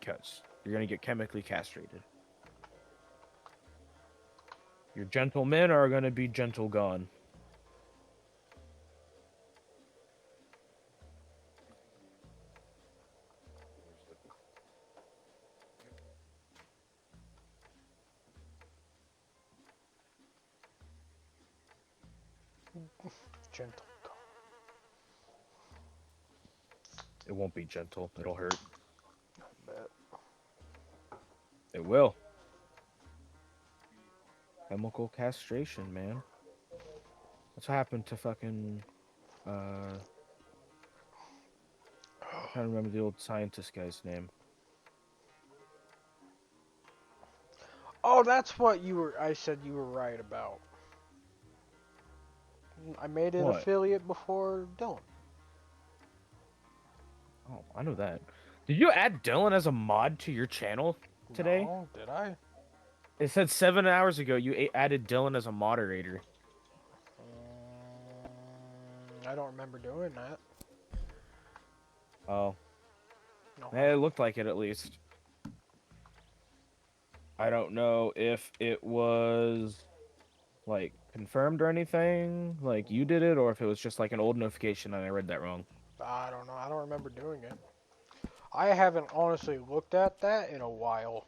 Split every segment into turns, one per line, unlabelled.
because you're gonna get chemically castrated. Your gentlemen are gonna be gentle gone.
Gentle.
It won't be gentle. It'll hurt.
Bet.
It will. Chemical castration, man. That's what happened to fucking I'm trying to remember the old scientist guy's name.
Oh, that's what you were. I said you were right about. I made an
What?
affiliate before Dylan.
Oh, I know that. Did you add Dylan as a mod to your channel today?
No, did I?
It said 7 hours ago you added Dylan as a moderator.
I don't remember doing that.
Oh,
No,
it looked like it at least. I don't know if it was like confirmed or anything, like you did it, or if it was just like an old notification and I read that wrong.
I don't know. I don't remember doing it. I haven't honestly looked at that in a while.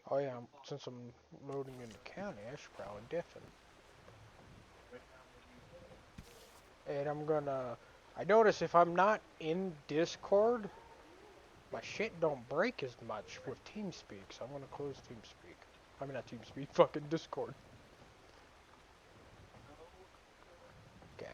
Oh yeah, since I'm loading in the county, I should probably deafen. And I'm gonna. I notice if I'm not in Discord, my shit don't break as much with TeamSpeak, so I'm gonna close TeamSpeak. I mean not TeamSpeak, fucking Discord. Okay.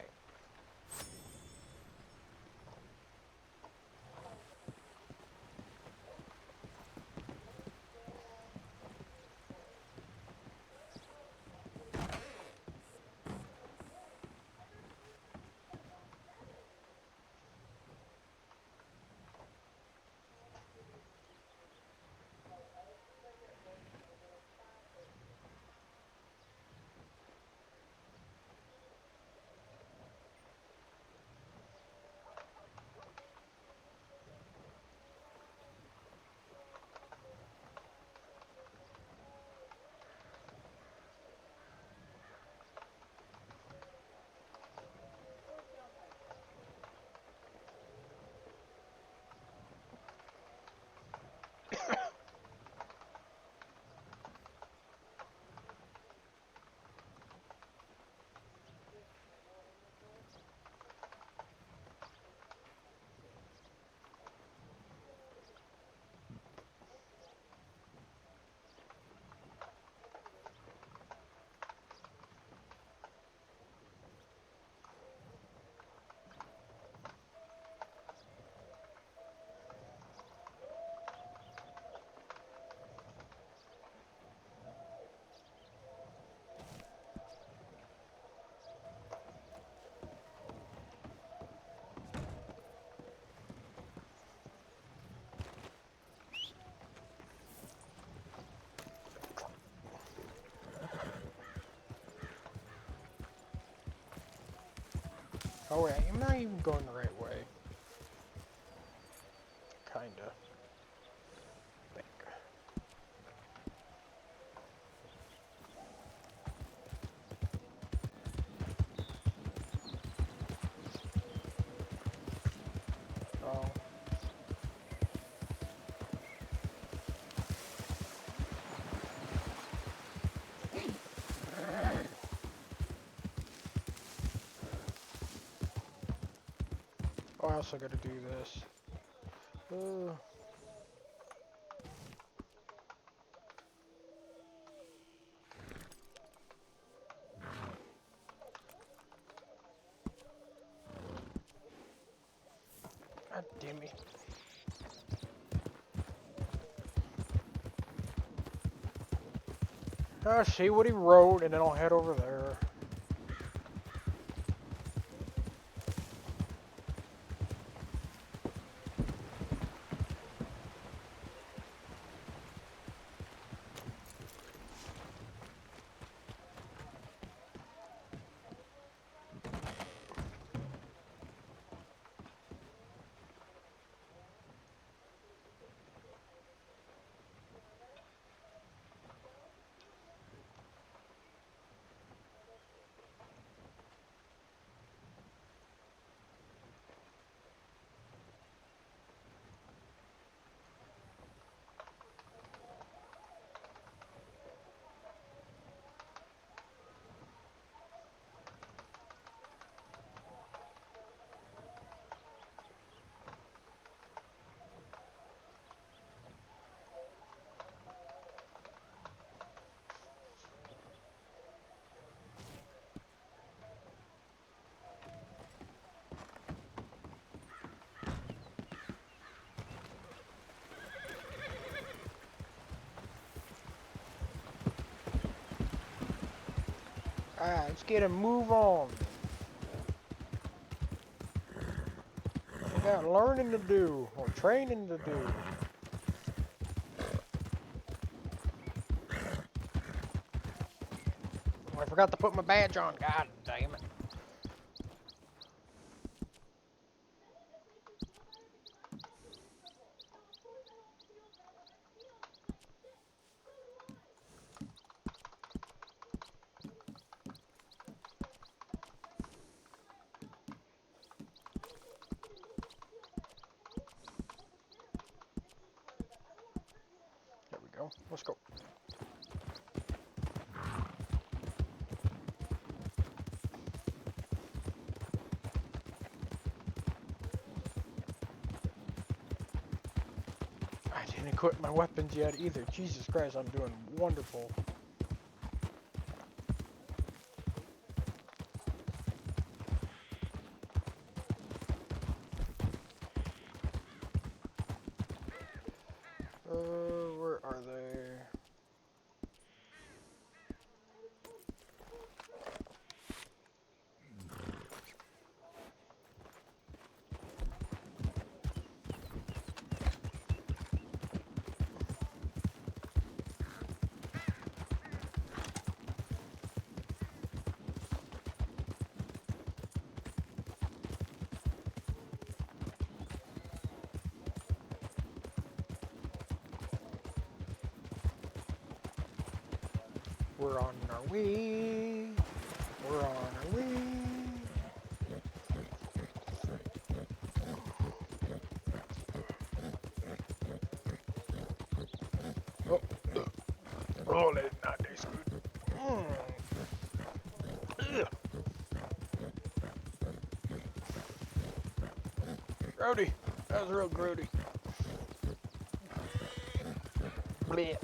Oh wait, I'm not even going the right way. Kinda. Think. Oh. Oh, I also gotta do this. Uh, God damn it. I'll see what he wrote and then I'll head over there. Alright, let's get a move on. We got learning to do, or training to do. Oh, I forgot to put my badge on. God damn it. There we go. Let's go. I didn't equip my weapons yet either. Jesus Christ, I'm doing wonderful. Where are they? We're on our way. We're on our way. Oh, oh, that did not taste good. Ugh. Grody. That was real grody. Blech.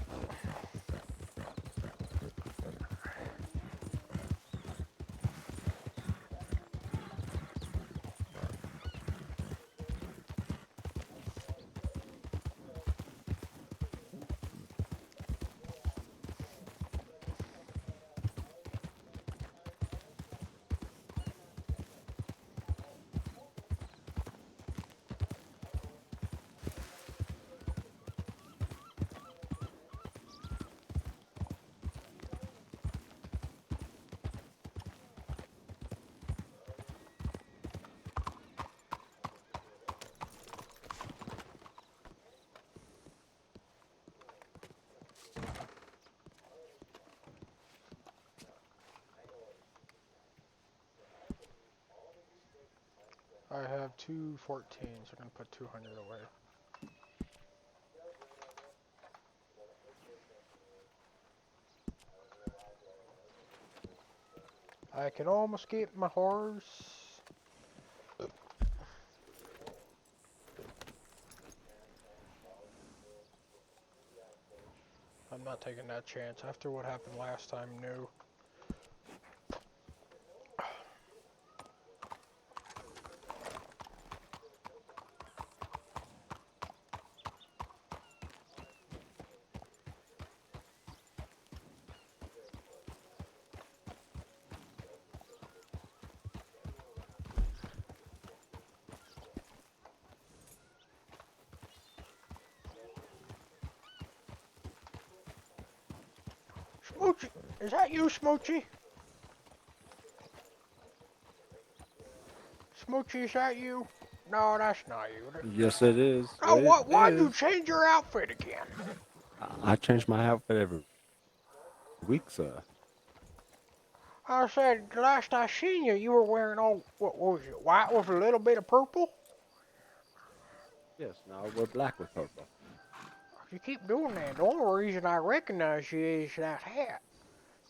I have 214, so I'm going to put 200 away. I can almost get my horse. I'm not taking that chance. After what happened last time, no. Smoochie! Is that you, Smoochie? Smoochie, is that you? No, that's not you.
Yes, it is.
Oh,
It
why'd you
is.
change your outfit again?
I change my outfit every week, sir.
I said, the last I seen you, you were wearing all, what was it, white with a little bit of purple?
Yes, now I wear black with purple.
You keep doing that. The only reason I recognize you is that hat.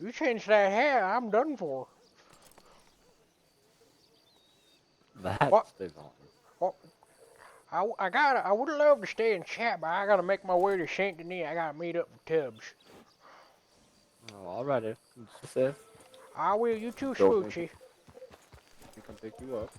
You change that hat, I'm done for.
The hat
What?
stays on.
What? I would love to stay in chat, but I gotta make my way to Saint Denis. I gotta meet up with Tubbs.
Oh, alrighty. Sis,
I will, you too,
go me
Smoochie.
come pick you up.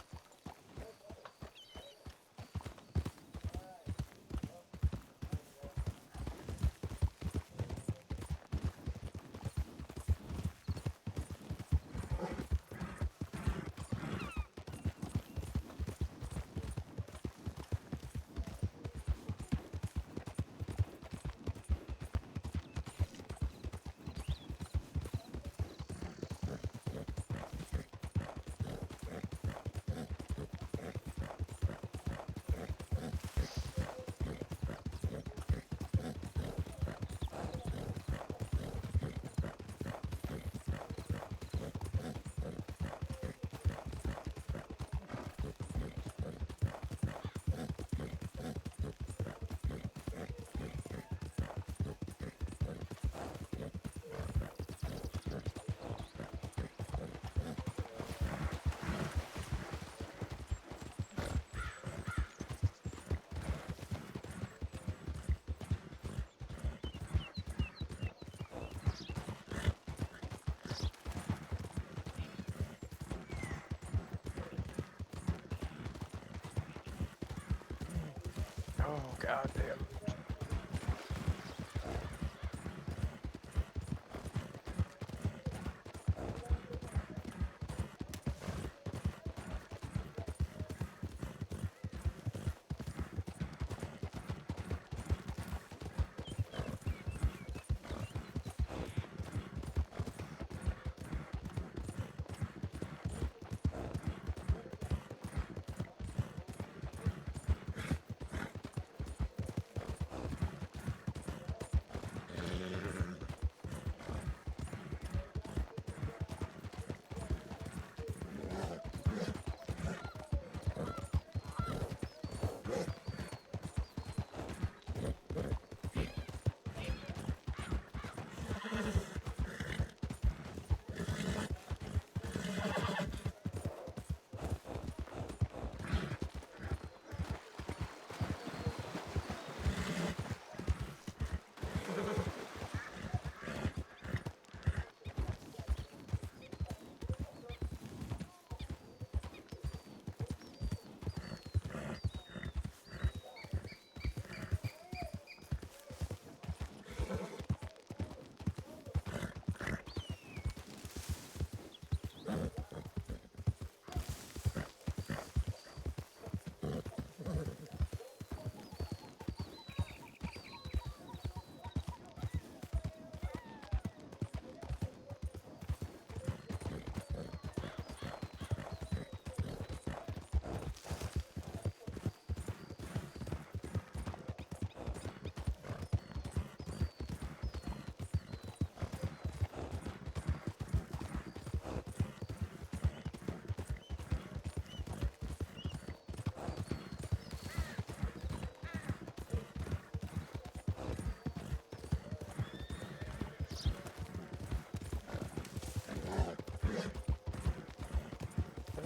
God damn.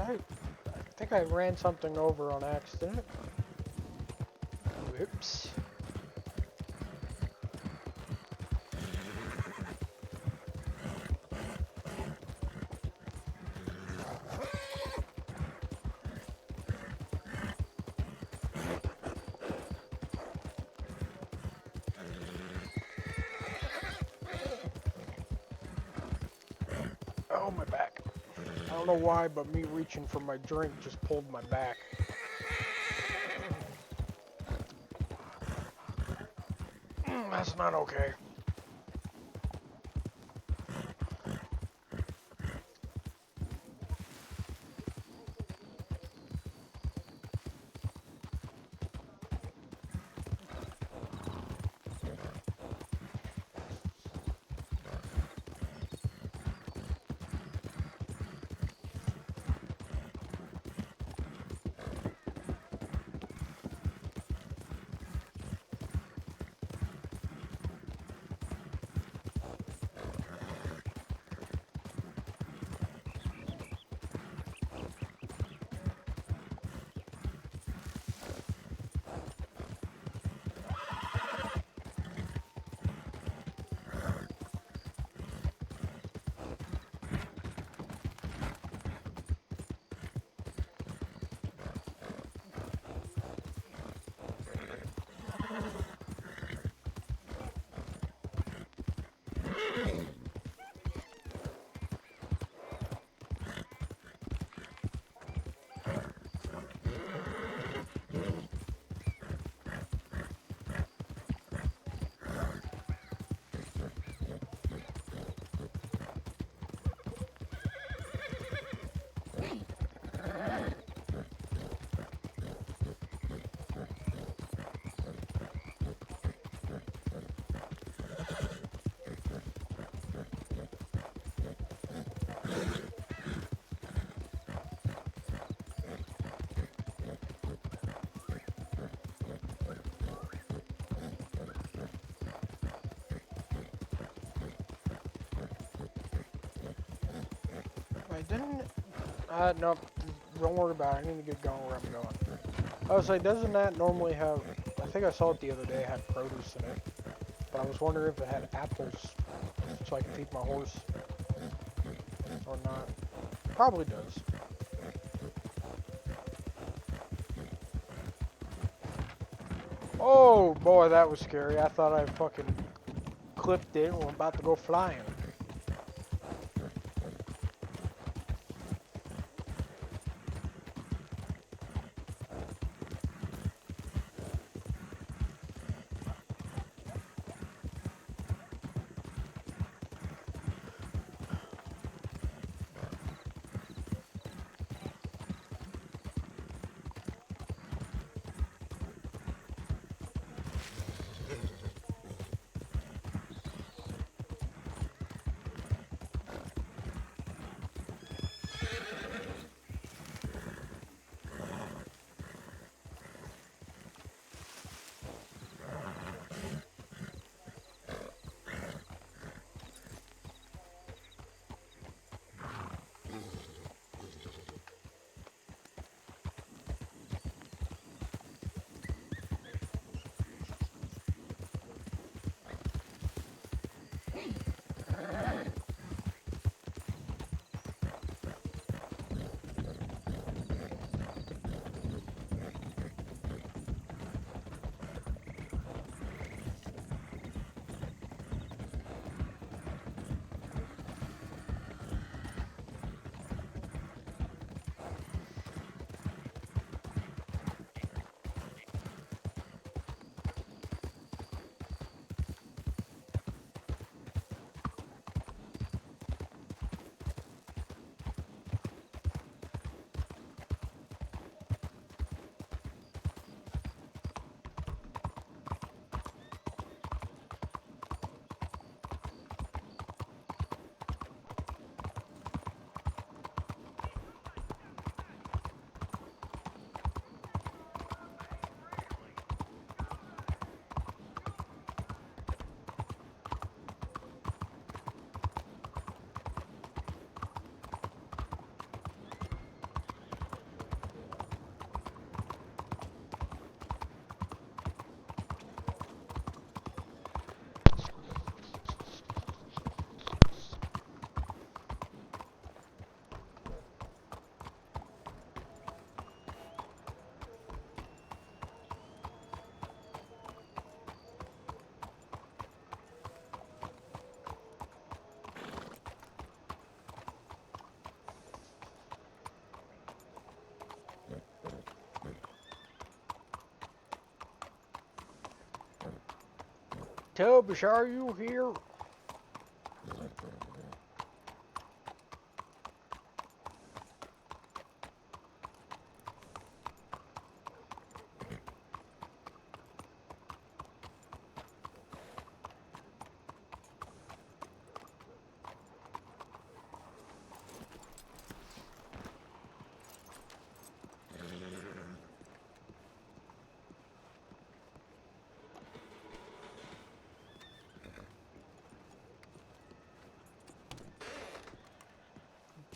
I think I ran something over on accident. Whoops. Oh, my back. I don't know why, but me reaching for my drink just pulled my back. That's not okay. I didn't. No, don't worry about it. I need to get going where I'm going. I was like, doesn't that normally have? I think I saw it the other day. It had produce in it, but I was wondering if it had apples, so I can feed my horse, or not. Probably does. Oh boy, that was scary. I thought I fucking clipped it and we're about to go flying. Tubbs, are you here?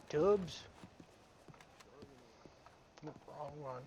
Tubbs? No, wrong one.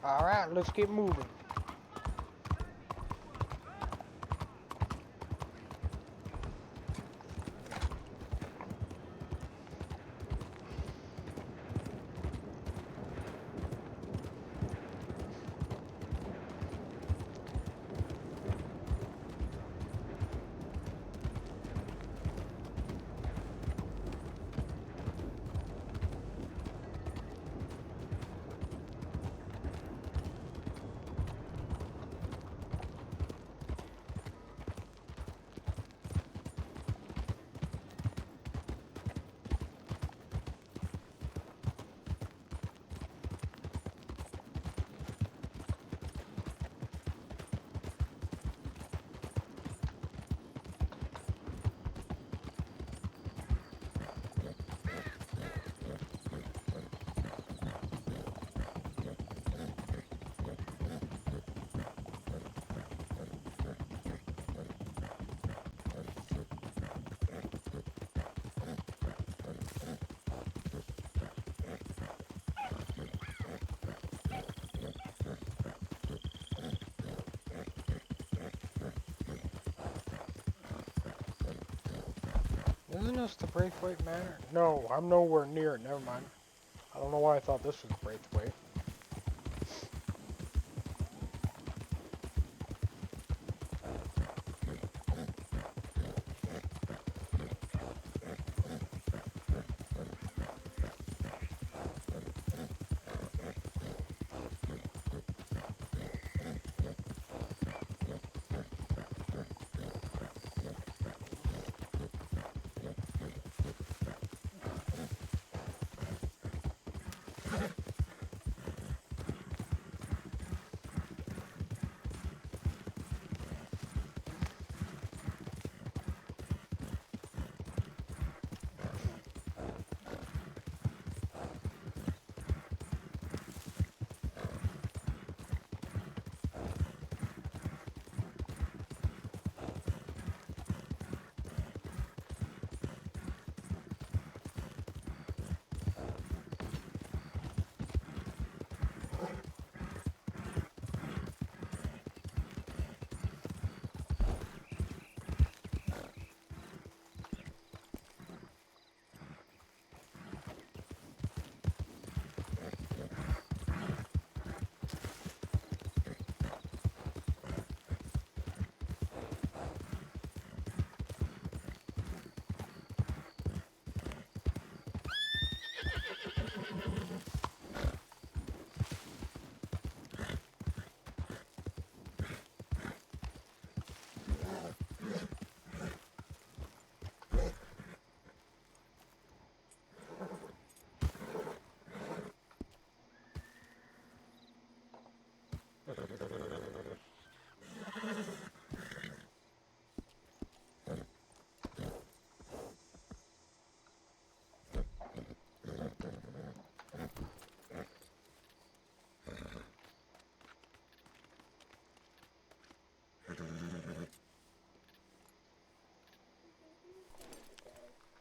All right, let's get moving. Isn't this the Braithwaite Manor? No, I'm nowhere near it. Never mind. I don't know why I thought this was Braithwaite.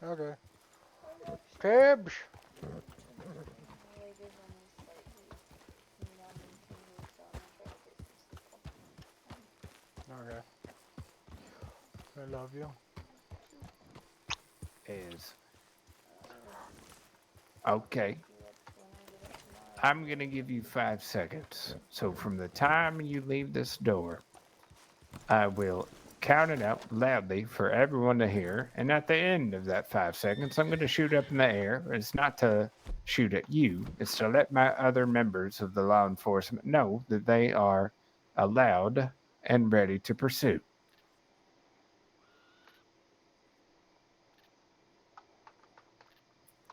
Okay. Tibbs! Okay. I love you.
Is okay. I'm gonna give you 5 seconds. So from the time you leave this door, I will count it out loudly for everyone to hear. And at the end of that 5 seconds, I'm gonna shoot up in the air. It's not to shoot at you, it's to let my other members of the law enforcement know that they are allowed and ready to pursue.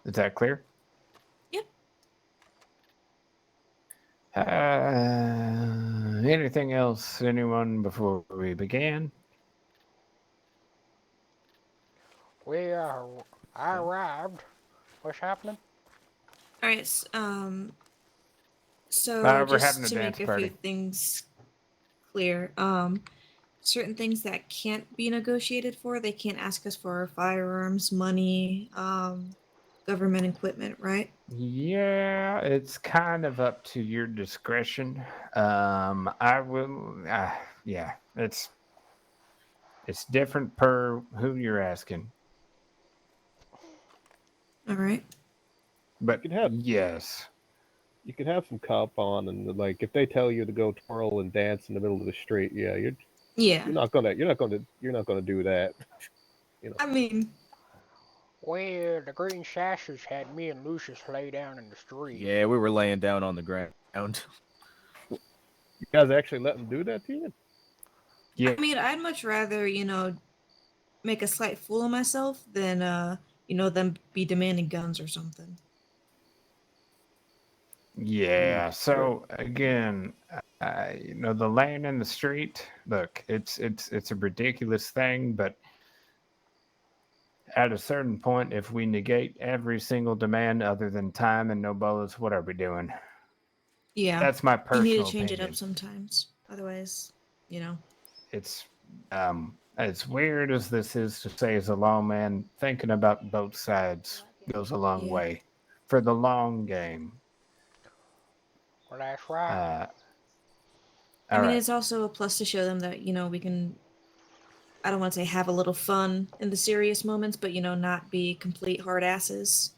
Is that clear?
Yep.
Anything else, anyone, before we begin?
I arrived. What's happening?
All right. So
We're having
just
a
to
dance
make a few
party.
things clear, certain things that can't be negotiated for, they can't ask us for firearms, money, government equipment, right?
Yeah, it's kind of up to your discretion. I will. Yeah, it's different per who you're asking,
All right.
but
You can have
yes,
you can have some cop on, and like if they tell you to go twirl and dance in the middle of the street, yeah,
Yeah.
you're not gonna do that. You know.
I mean,
Well, the green sashes had me and Lucius lay down in the street.
Yeah, we were laying down on the ground.
You guys actually let them do that to you?
yeah,
I mean, I'd much rather, make a slight fool of myself than, them be demanding guns or something.
yeah.
Sure.
So again, the laying in the street. Look, it's a ridiculous thing, but at a certain point, if we negate every single demand other than time and no bullets, what are we doing?
Yeah.
That's my
You need to
personal
change it
opinion.
up sometimes. Otherwise,
It's as weird as this is to say as a lawman, thinking about both sides goes a long
Yeah.
way for the long game.
Well, that's right.
All right.
it's also a plus to show them that, we can, I don't want to say have a little fun in the serious moments, but, not be complete hard asses,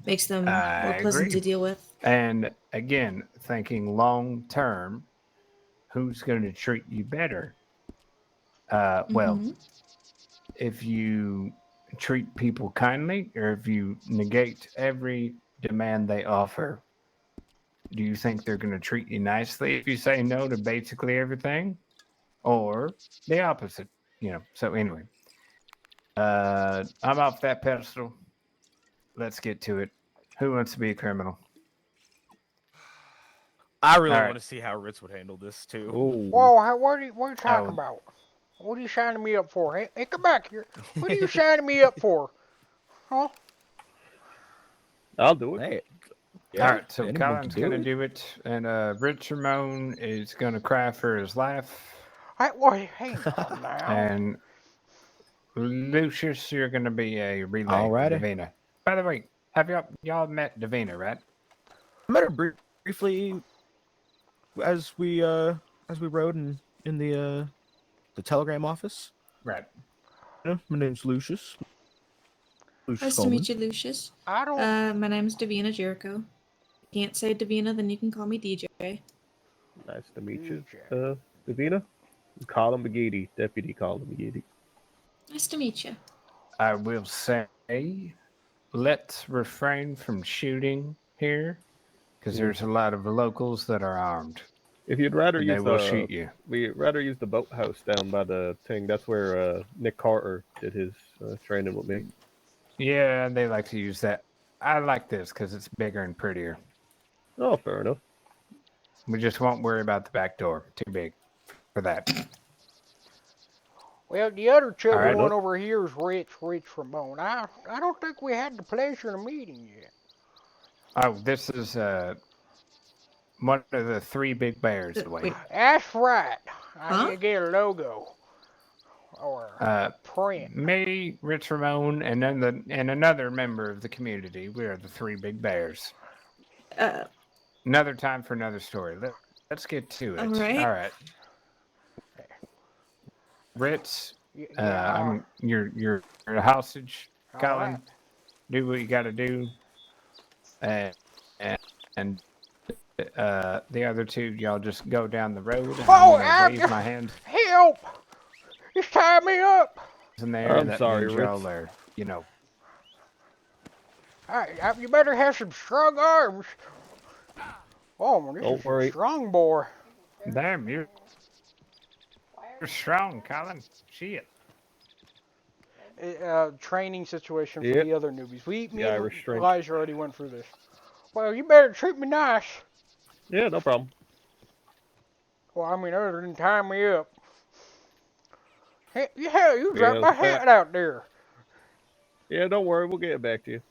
makes them more
I
pleasant to
agree.
deal with.
And again, thinking long term, who's going to treat you better? Well,
Mhm.
if you treat people kindly or if you negate every demand they offer, do you think they're going to treat you nicely if you say no to basically everything? Or the opposite? So anyway, I'm off that pedestal. Let's get to it. Who wants to be a criminal?
I really
All
want
right.
to see how Ritz would handle this too.
Oh,
Whoa, what are you talking
Oh,
about? What are you signing me up for? Hey, come back here. What are you signing me up for? Huh?
I'll do it.
Hey,
all
yeah,
right. So
anyone can
Colin's going
do
to
it.
do it, and Rich Ramone is going to cry for his life,
Hang on now.
and Lucius, you're going to be a relay for
Alrighty.
Davina. By the way, have y'all met Davina, right?
I met her briefly as we rode in the telegram office.
Right.
Yeah, my name's Lucius. Lucius
Nice to
Coleman.
meet you, Lucius.
I don't.
My name's Davina Jericho. If you can't say Davina, then you can call me DJ.
Nice to meet you,
DJ.
Davina. Colin McGeady, Deputy Colin McGeady.
Nice to meet you.
I will say, let's refrain from shooting here, because there's a lot of locals that are armed,
If you'd rather
and they
use
will shoot you.
we'd rather use the boathouse down by the thing. That's where Nick Carter did his training with me.
Yeah, they like to use that. I like this because it's bigger and prettier.
Oh, fair enough.
We just won't worry about the back door. Too big for that.
Well, the other chubby
Alright.
one over here is Rich Ramone. I don't think we had the pleasure of meeting yet.
Oh, this is one of the three big bears.
Wait.
Away.
That's right. I
Huh?
need to get a logo or print.
Me, Rich Ramone, and then another member of the community. We are the three big bears. Another time for another story. Let's get to it.
All right.
All right. Ritz,
Yeah.
you're a hostage.
all
Colin,
right.
do what you got to do. And the other two, y'all just go down the road. And
Oh,
I'm gonna wave my hand
help! He's tied me up.
in there.
I'm
That
sorry,
means
Ritz.
y'all are,
You better have some strong arms. Oh, man, this
Don't
is
worry.
a strong boy.
damn, you're strong, Colin. Shit.
Training situation for
Yep.
the other newbies. Me
The
and
Irish strength.
Elijah already went through this. Well, you better treat me nice.
Yeah, no problem.
Well, I mean, other than tying me up. Hey, yeah, you
Yeah,
dropped my hat out there.
Yeah, don't worry. We'll get it back to you.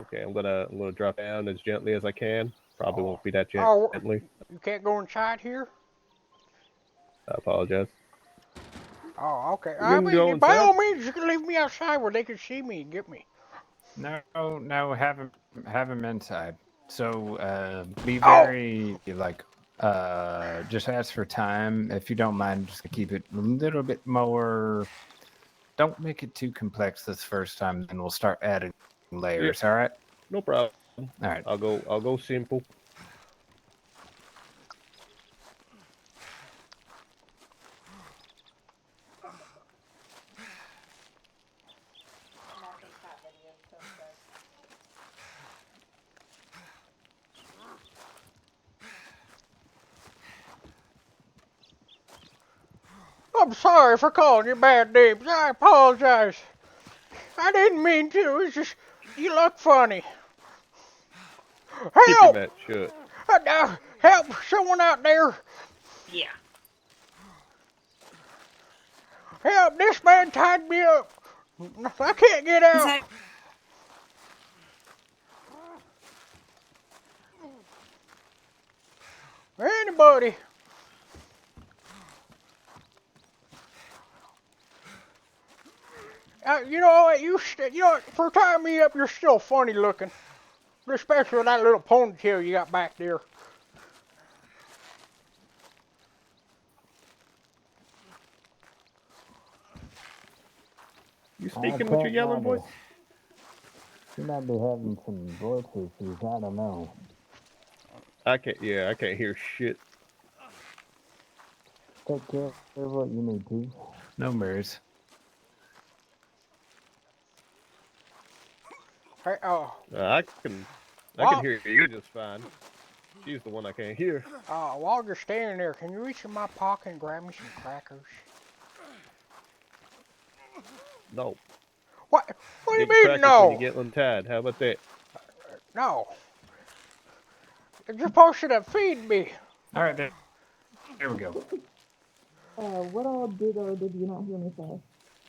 Okay, I'm gonna drop down as gently as I can. Probably won't be that
Oh,
gently.
you can't go inside here?
I apologize.
Oh, okay.
You
I
can go
mean, by
inside.
all means, you can leave me outside where they can see me and get me.
No, no, have him inside. So be
Oh,
very like just ask for time if you don't mind. Just to keep it a little bit more. Don't make it too complex this first time. Then we'll start adding
Yeah,
layers. All right.
no problem.
All right.
I'll go simple.
I'm sorry for calling you bad names. I apologize. I didn't mean to. It's just you look funny.
Keep your
Help!
mouth shut.
Help! Someone out there!
Yeah.
Help! This man tied me up. I can't get
Is
out.
that
Anybody? You know what? You know, for tying me up, you're still funny looking. Especially with that little ponytail you got back there.
You
I
speaking with your
can't
yelling voice?
lie. You might be having some voice issues. I don't know.
I can't. Yeah, I can't hear shit.
Take care of what you need to. No worries.
Hey,
I can
while,
hear you just fine. She's the one I can't hear.
while you're standing there, can you reach in my pocket and grab me some crackers?
No.
What? What do you
Get
mean,
crackers when you
no?
get untied. How about that?
No. You're supposed to feed me.
All right, there we go.
What all did you not hear me say?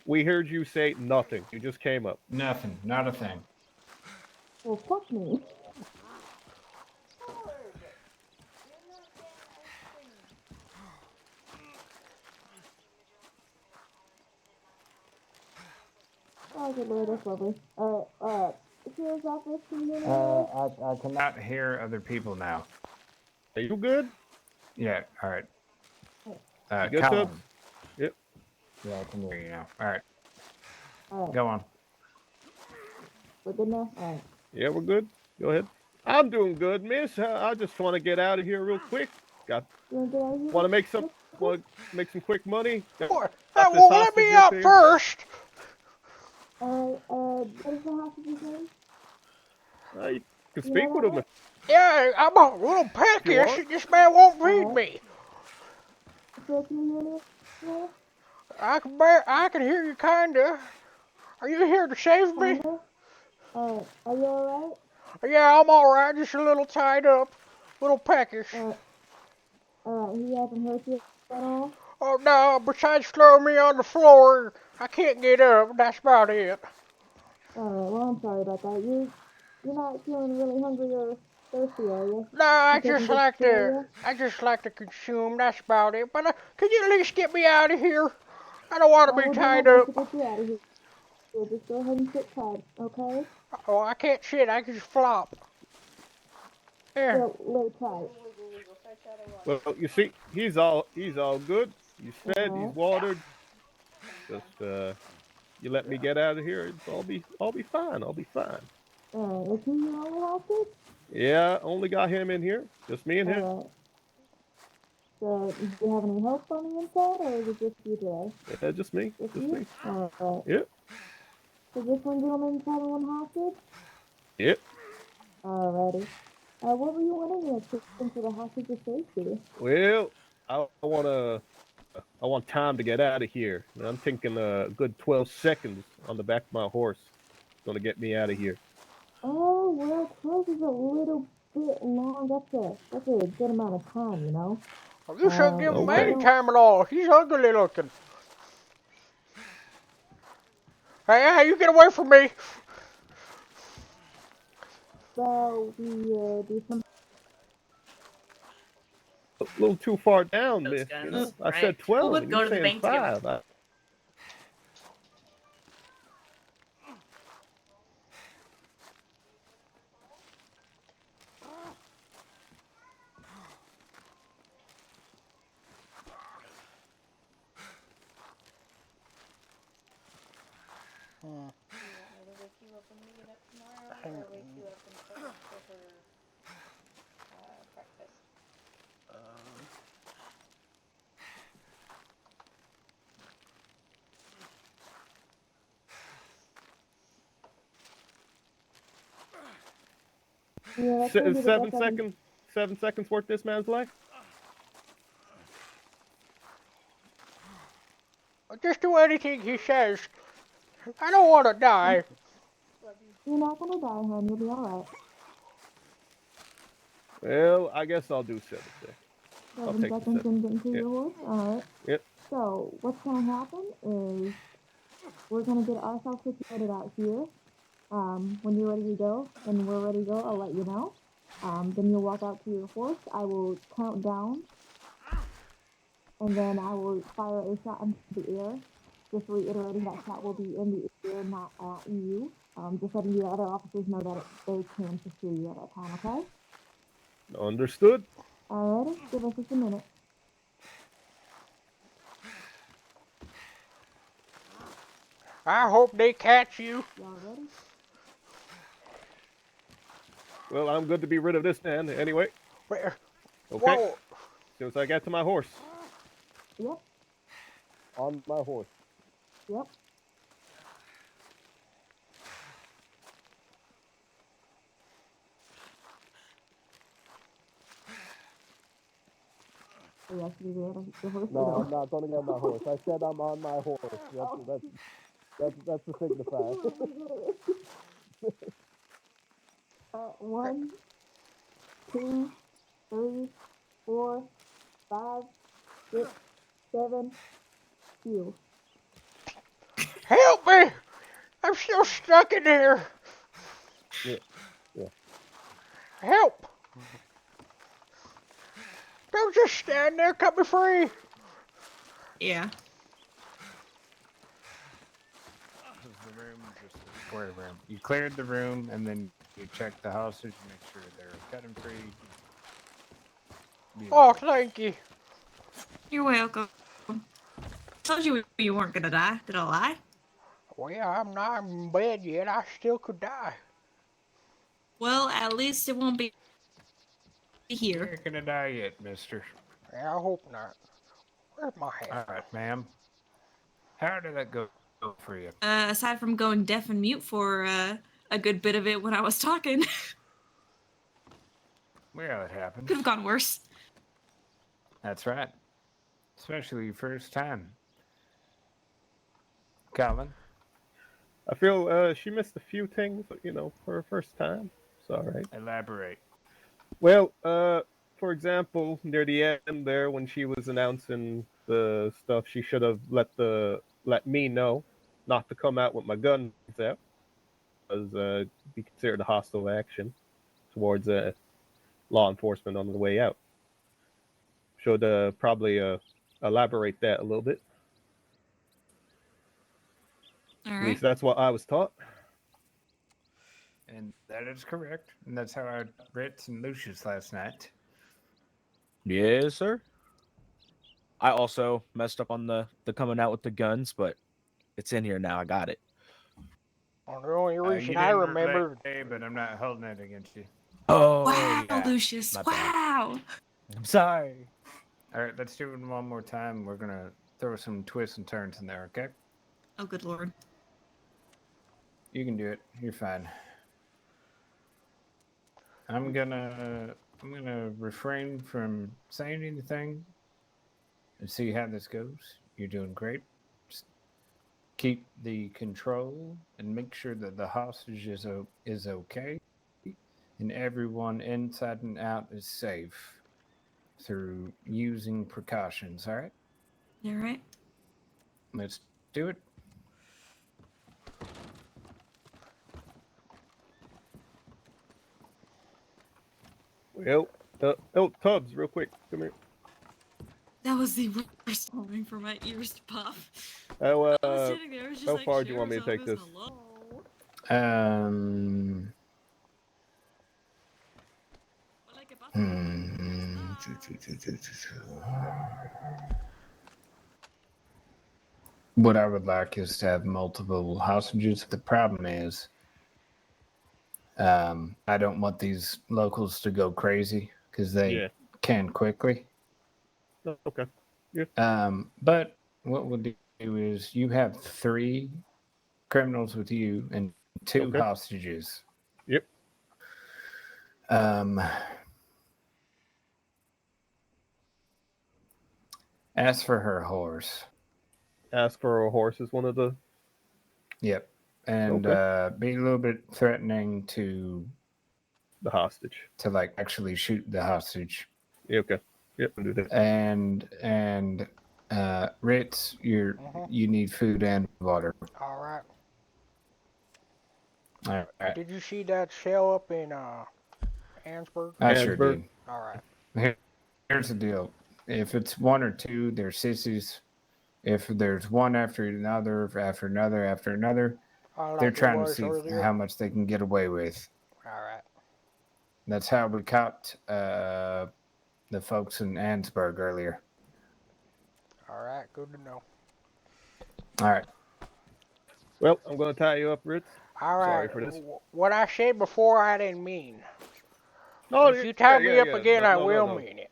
We heard you say nothing. You just came up.
Nothing. Not a thing.
Well, fuck me. Oh, good lord, that's lovely. Sheriff's office, can you hear me?
I cannot hear other people now.
Are you good?
Yeah. All right.
You good,
Colin.
Tubbs? Yep.
Yeah, I can hear you now. All right.
Alright,
Go on.
we're good now? Alright.
Yeah, we're good. Go ahead. I'm doing good, miss. I just want to get out of here real quick.
You wanna get out of here?
Want to make some quick money.
What?
Got this
Well, let
hostage
me
up
out
here.
first.
Alright, what is the hostage's name?
You can
You
speak
know
with
that
him
one?
Yeah, I'm a little
if you
peckish.
want.
This man won't feed me.
So, can you hear me? Yeah?
I can hear you kinda. Are you here to save me?
Kinda? Alright, are you alright?
Yeah, I'm alright. Just a little tied up. Little peckish.
Alright, he hasn't hurt you at all?
Oh no, besides throwing me on the floor, I can't get up. That's about it.
Alright, well, I'm sorry about that. You're not feeling really hungry or thirsty, are you?
No,
You taking good care of you?
I just like to consume. That's about it. But can you at least get me out of here? I don't want to be
We'll do my
tied
best to
up.
get you out of here. Just go ahead and sit tight, okay?
Oh, I can't sit. I can just flop. There.
So, lay tight.
Well, you see, he's all good. He's fed. He's watered. Just you let me get out of here. I'll be fine. I'll be fine.
Is he your only hostage?
Yeah, only got him in here. Just me and him.
Alright. So, do you have any help on the inside, or is it just you today?
Yeah, just me.
Just
Just
you?
me.
Alright.
Yep.
So this one gentleman's having one hostage?
Yep.
Alrighty. What were you wanting in exchange for the hostage's safety?
Well, I want time to get out of here. I'm thinking a good 12 seconds on the back of my horse. Gonna get me out of here.
Oh, well, 12 is a little bit long. That's a good amount of time, you know?
You shouldn't give him
Okay.
any time at all. He's ugly looking. Hey, you get away from me.
So, we, do some...
A little too far down,
those
miss. You know?
guns?
I
Right.
said 12.
We'll
and
go
you're
to the
saying
bank together.
5.
Yeah, that's gonna be the best I can.
7 seconds. 7 seconds worth this man's life.
Just do anything he says. I don't want to die.
You're not gonna die, hon. You'll be alright.
Well, I guess I'll do 7 seconds. I'll
7
take the
seconds
7.
and get into
Yeah.
your horse? Alright.
Yep.
So, what's gonna happen is we're gonna get ourselves situated out here. When you're ready to go and we're ready to go, I'll let you know. Then you'll walk out to your horse. I will count down. And then I will fire a shot into the air. Just reiterating that shot will be in the air, not at you. Just letting the other officers know that they can pursue you at that time, okay?
Understood.
Alrighty, give us just a minute.
I hope they catch you.
Y'all ready?
Well, I'm good to be rid of this man anyway.
Where?
Okay.
Whoa.
As soon as I get to my horse.
Yep,
On my horse.
yep. Oh, you actually do that the horse?
No, I'm not going to get my horse. I said I'm on my horse. That's the signifier.
1, 2, 3, 4, 5, 6, 7, heal.
Help me! I'm still stuck in here.
Yeah.
Help! Don't just stand there. Cut me free.
Yeah.
This is the room, just a square room. You cleared the room, and then you checked the hostage, make sure they're cut and free.
Oh, thank you.
You're welcome. Told you you weren't gonna die. Did I lie?
Well, yeah, I'm not in bed yet. I still could die.
Well, at least it won't be
You're
here.
not gonna die yet, mister.
Yeah, I hope not. Where's my hat?
All right, ma'am. How did that go for you?
Aside from going deaf and mute for a good bit of it when I was talking,
Well, it happens.
could have gone worse.
That's right. Especially your first time. Calvin?
I feel she missed a few things, for her first time. It's all right.
Elaborate.
Well, for example, near the end there, when she was announcing the stuff, she should have let me know not to come out with my guns out, as be considered a hostile action towards law enforcement on the way out. Should probably elaborate that a little bit.
All
At
right.
least that's what I was taught.
And that is correct. And that's how I Ritz and Lucius last night.
Yes, sir. I also messed up on the coming out with the guns, but it's in here now. I got it.
Well, the only
You
reason I
didn't
remember.
relay, but I'm not holding it against you.
Oh,
Wow,
yeah.
Lucius.
My bad.
Wow.
I'm sorry.
All right, let's do it one more time. We're going to throw some twists and turns in there, okay?
Oh, good lord.
You can do it. You're fine. I'm gonna refrain from saying anything and see how this goes. You're doing great. Just keep the control and make sure that the hostage is okay and everyone inside and out is safe through using precautions. All right,
All right.
let's do it.
Well, Tubbs, real quick, come here.
That was the worst time for my ears to pop.
How
I was sitting there, I was just
how
like,
far do you want me to
"Sheriff's
take this?
office, hello?" Like, if
What I would like is to have multiple hostages. The problem is I don't want these locals to go crazy because they
Yeah.
can quickly.
Oh, okay. Yeah.
But what we'll do is you have 3 criminals with you and 2
Okay.
hostages.
Yep.
Um, Ask for her horse.
Ask for a horse is one of the.
Yep. And
Okay.
be a little bit threatening to
The hostage.
like actually shoot the hostage.
Yeah, okay. Yep. I'll do that.
And Ritz, you need food and water.
All right.
All right.
Did you see that sale up in Ansburg?
I sure
Ansberg.
did.
All right.
Here's the deal. If it's 1 or 2, they're sissies. If there's one after another,
Like
they're
it
trying to
was
see
earlier.
how much they can get away with.
All right.
That's how we caught the folks in Ansburg earlier.
All right. Good to know.
All right.
Well, I'm going to tie you up, Ritz.
All right.
Sorry for this.
What I said before, I didn't mean.
No,
If you tie me up
yeah.
again,
No,
I
no,
will
no.
mean it.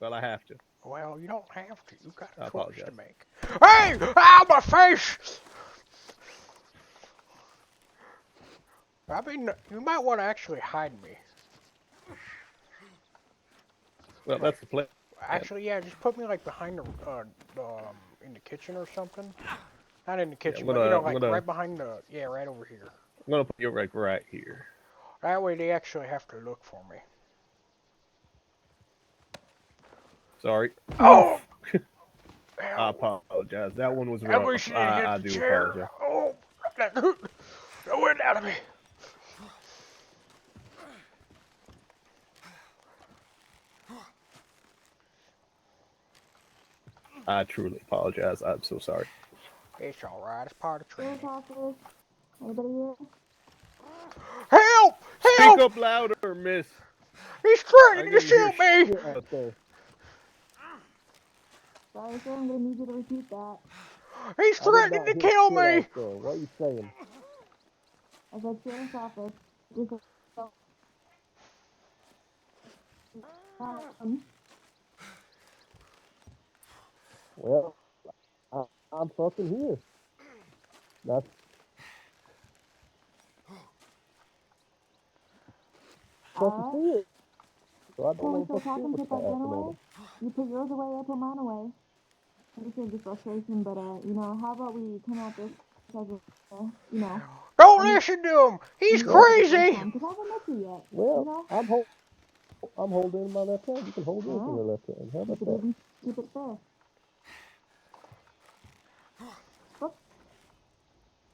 Well, I have to.
Well, you don't have to. You got
I
a choice
apologize.
to make. Hey! Ow, my face! I mean, you might want to actually hide me.
Well, that's the plan.
Actually, yeah, just put me like behind in the kitchen or something. Not in the kitchen, but you know, like right behind right over here.
I'm going to put you right here.
That way they actually have to look for me.
Sorry.
Oh!
I apologize. That one was
I
wrong.
wish you didn't hit
I
the
do
chair.
apologize.
Oh, the wind out of me.
I truly apologize. I'm so sorry.
It's alright, it's part of training.
Anybody here?
Help!
Speak
Help!
up louder, miss.
He's threatening to shoot me!
Sorry, sir, I'm gonna need you to repeat that.
He's threatening to kill me!
What are you saying?
I said sheriff's office. Just
Well, I'm fucking here. That's. Fucking see it. So I don't know
so
what
talk
to
and
do
put
with
that gun
that.
away. You put yours away, I put mine away. I understand your frustration, but how about we come at this as a,
Don't listen to him! He's crazy!
Because I haven't met you yet.
Well, I'm holding my left hand. You can hold yours in your left hand. How about that?
Keep it fair. Oops.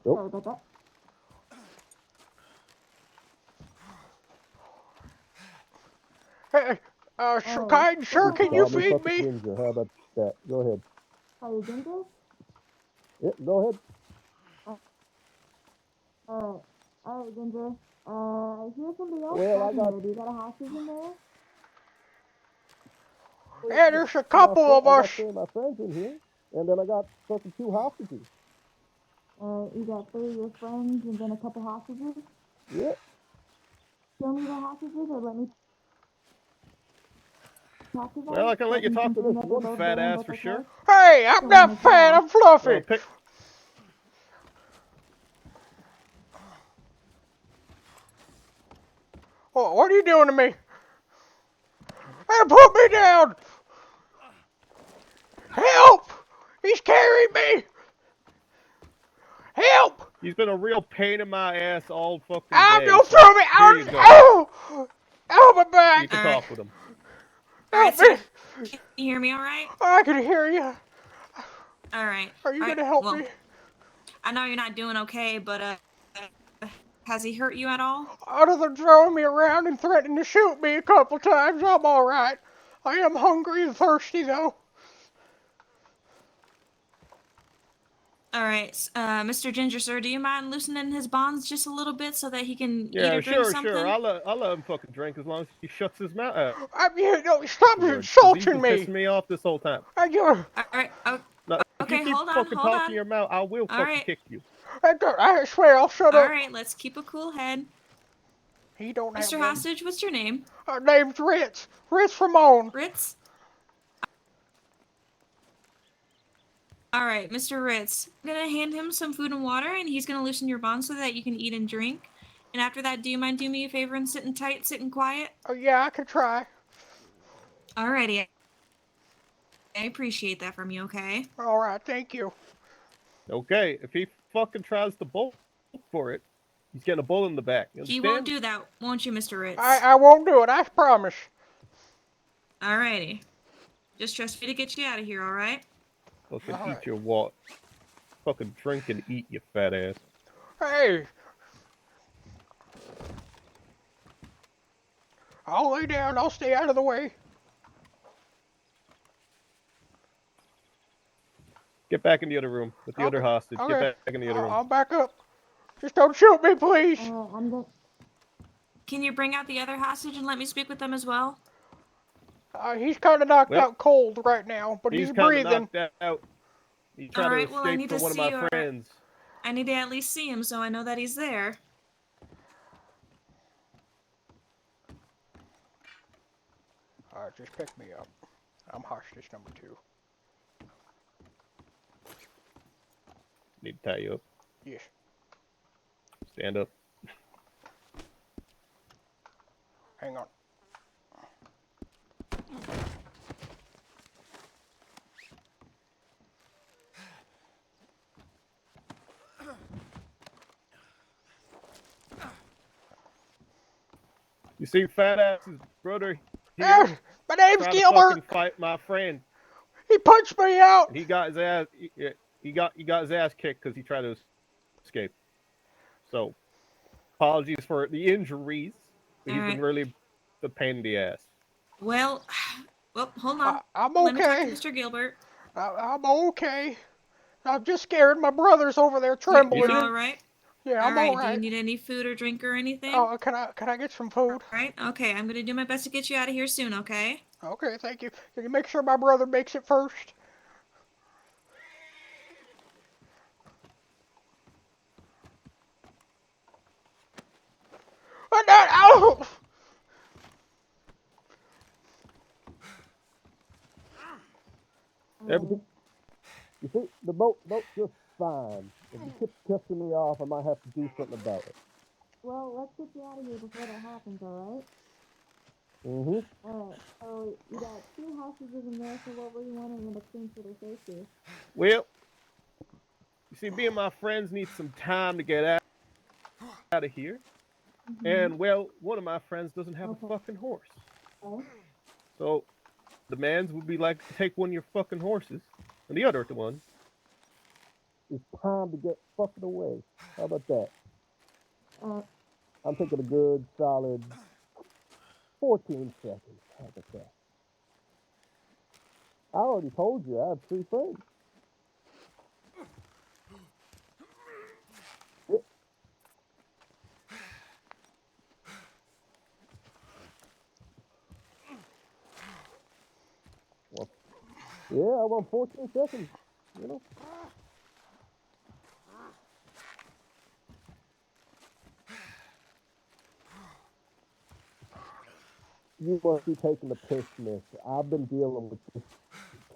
Nope.
Sorry about that.
Hey, kind sir, can you feed me?
Ginger. How about that? Go ahead.
Are you Ginger?
Yeah, go ahead.
Alright, Ginger. I hear somebody else
Well,
talking there. Do you got a hostage in there?
Yeah, there's a couple of us.
I got my friends in here, and then I got fucking 2 hostages.
You got 3 of your friends and then a couple hostages?
Yeah.
Show me the hostages or let me talk to them?
Well, I can let you talk to this one fat ass for sure.
Hey, I'm not fat, I'm fluffy. Oh, what are you doing to me? Hey, put me down! Help! He's carrying me! Help!
He's been a real pain in my ass all fucking day.
Don't throw me out!
Here you go.
Oh! Oh, my back!
You can talk with him.
Alright, so can you hear me alright?
I can hear you.
Alright.
Are you gonna help me?
I know you're not doing okay, but has he hurt you at all?
Other than throwing me around and threatening to shoot me a couple times, I'm alright. I am hungry and thirsty, though.
Alright, Mr. Ginger, sir, do you mind loosening his bonds just a little bit so that he can eat or drink something?
Sure. I'll let him fucking drink as long as he shuts his mouth.
Stop insulting me!
He's pissing me off this whole time.
Alright,
Now,
okay,
if you keep
hold on.
talking your mouth, I will fucking kick you.
I swear I'll shut
All
up.
right, let's keep a cool head.
He don't have
Mr.
them.
Hostage, what's your name?
Her name's Ritz. Ritz Ramone.
Ritz? All right, Mr. Ritz. I'm going to hand him some food and water, and he's going to loosen your bonds so that you can eat and drink. And after that, do you mind doing me a favor and sitting tight, sitting quiet?
Oh, yeah, I could try.
Alrighty. I appreciate that from you, okay?
All right, thank you.
Okay, if he fucking tries to bolt for it, he's getting a bullet in the back. You
He
understand?
won't do that, won't you, Mr. Ritz?
I won't do it, I promise.
Alrighty. Just trust me to get you out of here, alright?
Fucking
All
eat
right.
your what? Fucking drink and eat, you fat ass.
Hey. I'll lay down. I'll stay out of the way.
Get back in the other room with the
Okay,
other hostage.
okay.
Get back in the other room.
I'll back up. Just don't shoot me, please.
I'm going.
Can you bring out the other hostage and let me speak with them as well?
He's kind of knocked
Well,
out cold right now, but he's
kind of
breathing.
knocked out. He tried
Alright,
to
well, I
escape
need
from
to
one of
see
my
your...
friends.
I need to at least see him so I know that he's there.
Alright, just pick me up. I'm hostage number 2.
Need to tie you up.
Yes.
Stand up.
Hang on.
You see, fat ass's brother
Hey,
here
my name's
tried to
Gilbert.
fucking fight my friend.
He punched me out.
And he got his ass. He got his ass kicked because he tried to escape. So, apologies for the injuries. But he's been really the pain in the ass.
Well, hold on.
I'm
Let me talk to
okay.
Mr. Gilbert.
I'm okay. I'm just scared. My brother's over there trembling.
You're alright?
Yeah, I'm
Alright, do you
alright.
need any food or drink or anything?
Oh, can I get some food?
Alright, okay, I'm gonna do my best to get you out of here soon, okay?
Okay, thank you. Can you make sure my brother makes it first? Oh, no, ow!
Everything. You see, the boat's just fine. If you keep pissing me off, I might have to do something about it.
Well, let's get you out of here before that happens, alright?
Mm-hmm.
Alright, so you got 2 hostages in there, so what were you wanting in exchange for their safety?
Well, you see, me and my friends need some time to get out of here. And, well, one of my friends doesn't have a fucking horse.
Okay.
So, the demands would be like, take one of your fucking horses. And the other one,
It's time to get fucking away. How about that?
Uh,
I'm taking a good, solid 14 seconds. How about that? I already told you I have 3 friends. Well, yeah, I want 14 seconds, you know? You must be taking the piss, miss. I've been dealing with this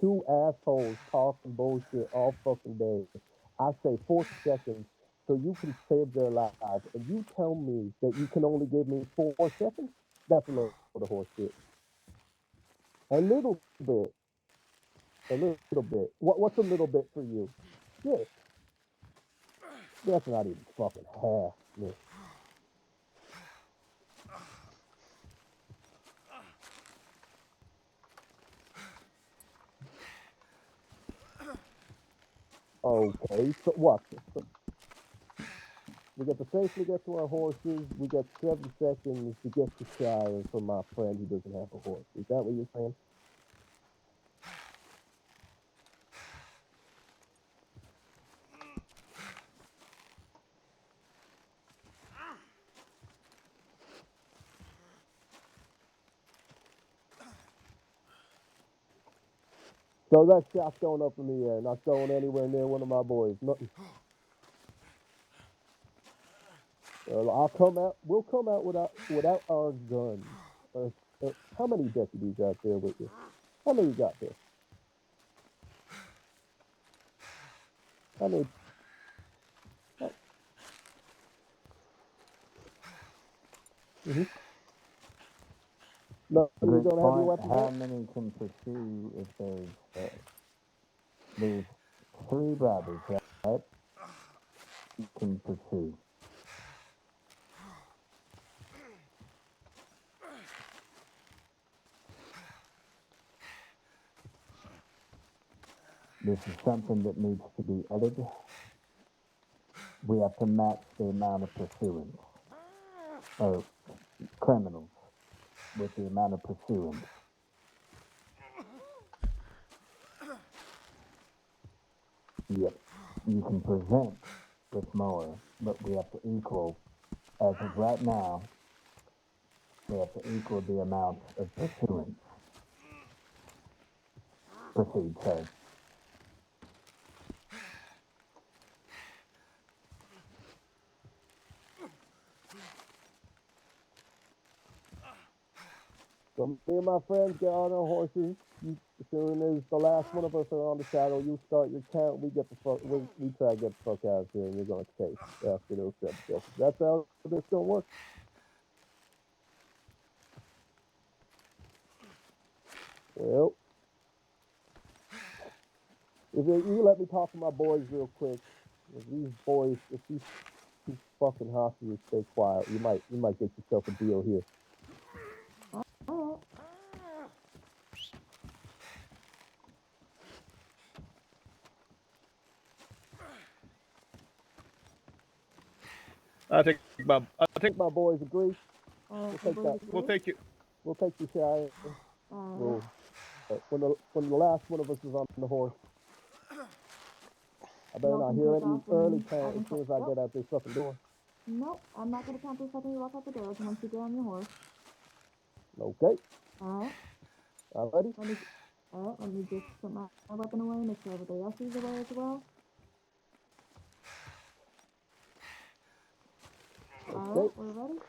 2 assholes talking bullshit all fucking day. I say 4 seconds so you can save their lives, and you tell me that you can only give me 4 seconds? That's a load of horse shit. A little bit. A little bit. What's a little bit for you? Yes. That's not even fucking half, miss. Okay, so what? So we got to safely get to our horses. We got 7 seconds to get to Shire for my friend who doesn't have a horse. Is that what you're saying? So that shot's going up in the air, not going anywhere near one of my boys. Nothing. I'll come out. We'll come out without our guns. How many deputies out there with you? How many you got there? How many? Mm-hmm. No, you're gonna have your weapons
How
out?
many can pursue if there's 3 brothers, right? You can pursue. This is something that needs to be edited. We have to match the amount of pursuance, or criminals, with the amount of pursuance. Yep. You can present with more, but we have to equal, as of right now, we have to equal the amount of pursuance. Proceed, sir.
So me and my friends get on our horses. As soon as the last one of us are on the saddle, you start your count. We get the fuck. We try to get the fuck out of here, and you're gonna chase after those 7 seconds. That's how this gonna work. Well, if you let me talk to my boys real quick. If these fucking hostages stay quiet, you might get yourself a deal here.
Alright.
I think
My boys agree.
Alright,
We'll take that.
we'll take you.
We'll take you, Shia.
Alright.
When the last one of us is on the horse, I better
Y'all
not
can
hear
take
any
off
early
and I
count
can
as soon as
cut-
I get out this fucking door.
Nope, I'm not gonna count the second you walk out the door. Once you get on your horse.
Okay.
Alright.
Alrighty.
Let me just put my weapon away, make sure everybody else is away as well. Alright, we're ready.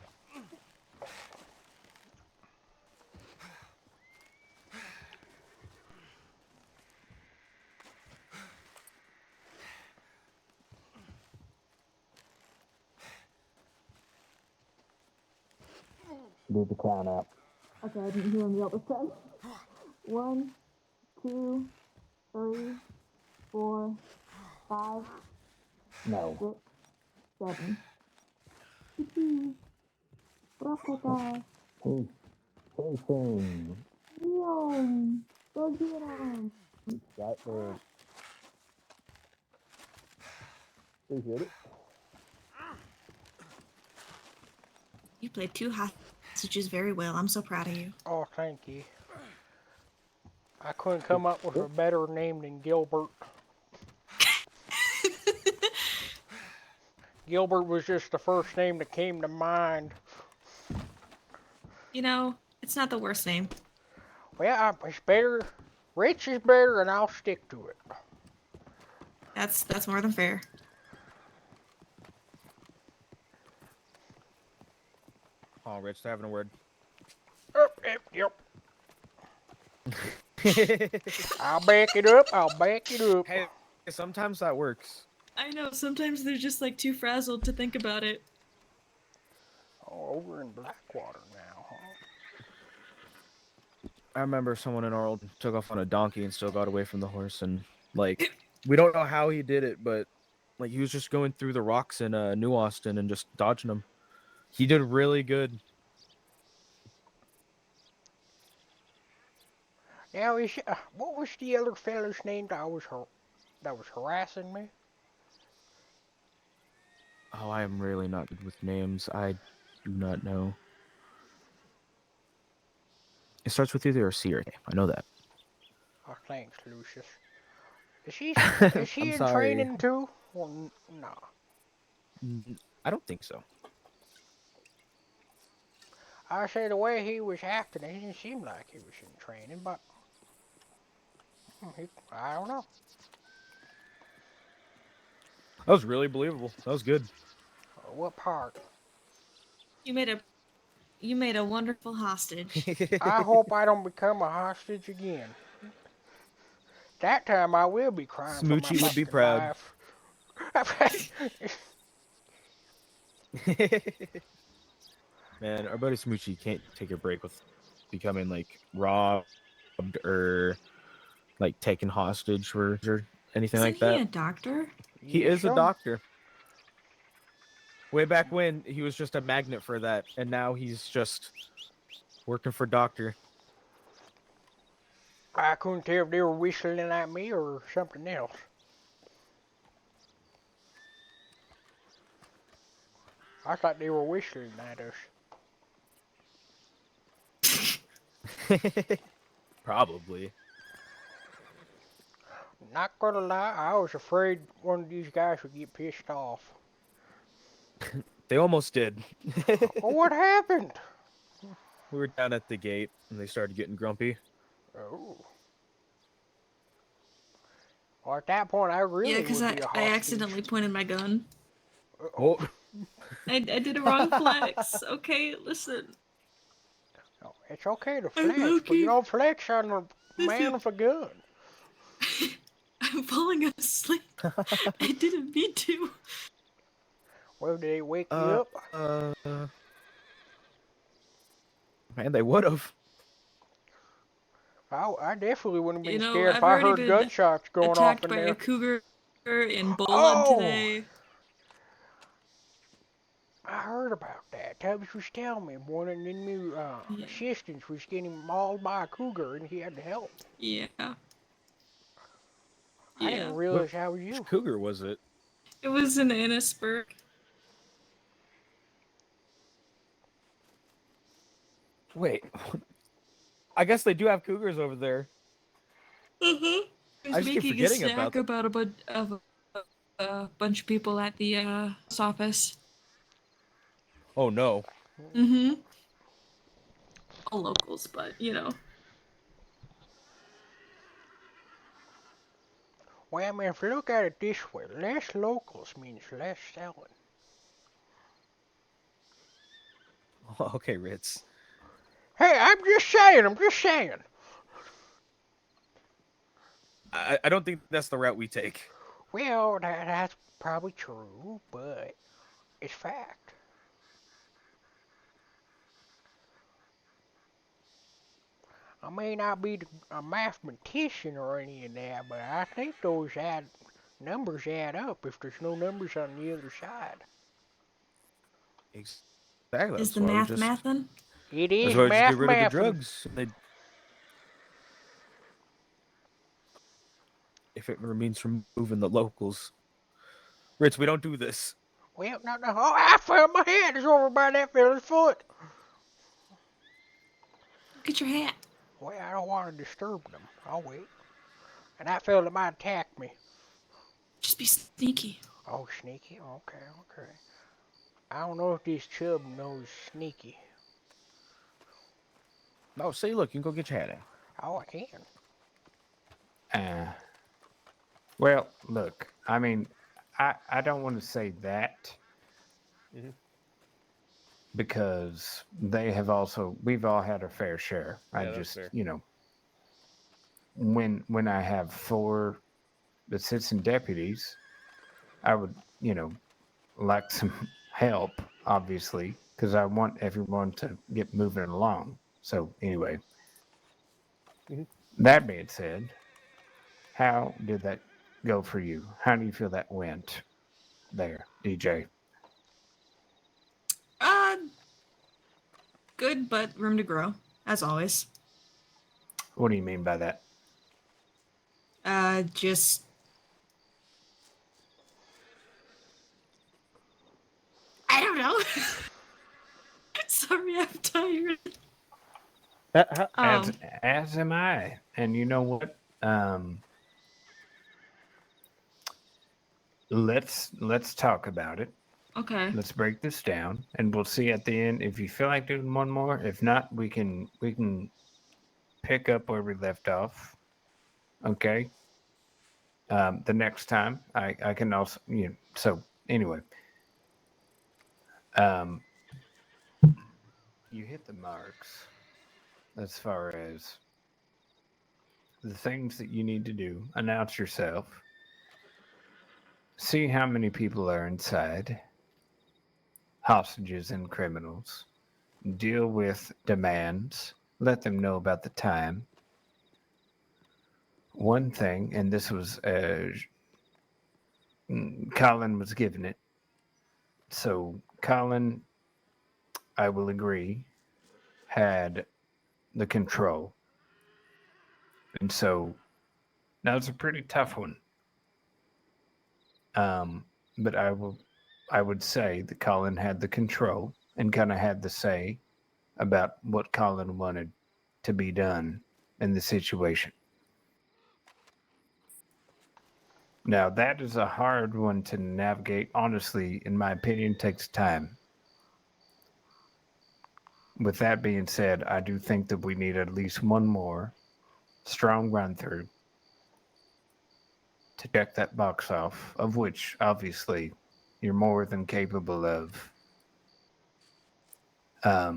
Do the count out.
Okay, I didn't hear him yell this time. 1, 2, 3, 4, 5,
No.
6, 7. Rakata.
He's chasing.
Yum. Go get him.
Right there. Appreciate it.
You played 2 hostages very well. I'm so proud of you.
Oh, thank you. I couldn't come up with a better name than Gilbert. Gilbert was just the first name that came to mind.
You know, it's not the worst name.
Well, it's better. Rich is better, and I'll stick to it.
That's more than fair.
Oh, Rich, they're having a word.
Yep. I'll back it up.
Hey, sometimes that works.
I know, sometimes they're just like too frazzled to think about it.
Oh, over in Blackwater now, huh?
I remember someone in Arnold took off on a donkey and still got away from the horse, and like we don't know how he did it, but like he was just going through the rocks in New Austin and just dodging them. He did really good.
Now, what was the other fella's name that was harassing me?
Oh, I am really not good with names. I do not know. It starts with either a C or a K. I know that.
Oh, thanks, Lucius. Is he
I'm
in
sorry.
training too? Or nah?
I don't think so.
I say the way he was acting, it didn't seem like he was in training, but I don't know.
That was really believable. That was good.
What part?
You made a wonderful hostage.
I hope I don't become a hostage again. That time I will be crying for my
Smoochie would be
fucking
proud.
life.
Man, our buddy Smoochie can't take a break with becoming like robbed or like taken hostage or anything
Isn't
like
he
that.
a doctor?
He
Yes,
is a
sir.
doctor. Way back when, he was just a magnet for that, and now he's just working for doctor.
I couldn't tell if they were whistling at me or something else. I thought they were whistling at us.
Probably.
Not gonna lie, I was afraid one of these guys would get pissed off.
They almost did.
Well, what happened?
We were down at the gate, and they started getting grumpy.
Oh. Well, at that point, I really
Yeah, because
would be a
I
hostage.
accidentally pointed my gun.
Oh,
I did a wrong flex. Okay, listen.
Oh, it's okay to
I'm
flex, but
low-key-
you don't flex on a man
Listen.
with a gun.
I'm falling asleep. I didn't mean to.
Well, did they wake you
uh,
up?
man, they would have.
I definitely wouldn't have
You
been
know,
scared if
I've
I
already
heard
been
gunshots going off
attacked
in
by a
there.
cougar in Bolin
Oh!
today.
I heard about that. Tubbs was telling me one of the new
Yeah.
assistants was getting mauled by a cougar and he had to help.
Yeah.
I didn't realize how was you.
Which cougar was it?
It was in Annisburg.
Wait. I guess they do have cougars over there.
I
I
was
just keep
making a
forgetting
snack
about
about a bunch of people at the office.
Oh no.
Mm-hmm. All locals, but you know.
Well, I mean, if you look at it this way, less locals means less selling.
Okay, Ritz.
Hey, I'm just saying.
I don't think that's the route we take.
Well, that's probably true, but it's fact. I may not be a mathematician or any of that, but I think those numbers add up if there's no numbers on the other side.
Exactly.
Is
That's
the
why we
math
just.
mathin'?
It
That's
is
why we just get rid of the
math.
drugs. If it means removing the locals. Ritz, we don't do this.
Well, no. Oh, I felt my hand is over by that fella's foot.
Get your hat.
Well, I don't want to disturb them. I'll wait. And that fella might attack me.
Just be sneaky.
Oh, sneaky? Okay. I don't know if this chub knows sneaky.
No, say, look, you can go get your hat out.
Oh, I can.
Well, look, I mean, I don't want to say that because we've all had our fair share.
Yeah,
I
that's
just,
fair.
When I have 4 assistant deputies, I would, like some help, obviously, because I want everyone to get moving along. So anyway, that being said, how did that go for you? How do you feel that went there, DJ?
Good, but room to grow, as always.
What do you mean by that?
Just I don't know. Sorry, I'm tired.
As am I. And you know what? Let's talk about it.
Okay.
Let's break this down, and we'll see at the end if you feel like doing one more. If not, we can pick up where we left off. Okay. The next time I can also So anyway, you hit the marks as far as the things that you need to do. Announce yourself. See how many people are inside. Hostages and criminals. Deal with demands. Let them know about the time. One thing, and this was Colin was given it. So Colin, I will agree, had the control. And so that was a pretty tough one. But I would say that Colin had the control and kind of had the say about what Colin wanted to be done in the situation. Now that is a hard one to navigate. Honestly, in my opinion, takes time. With that being said, I do think that we need at least one more strong run through to check that box off, of which obviously you're more than capable of. I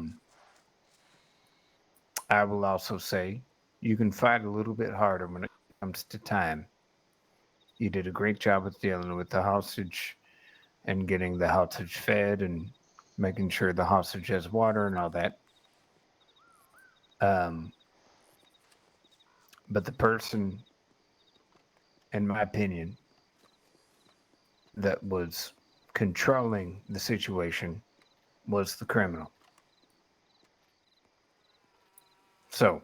will also say you can fight a little bit harder when it comes to time. You did a great job with dealing with the hostage and getting the hostage fed and making sure the hostage has water and all that. But the person, in my opinion, that was controlling the situation was the criminal. So,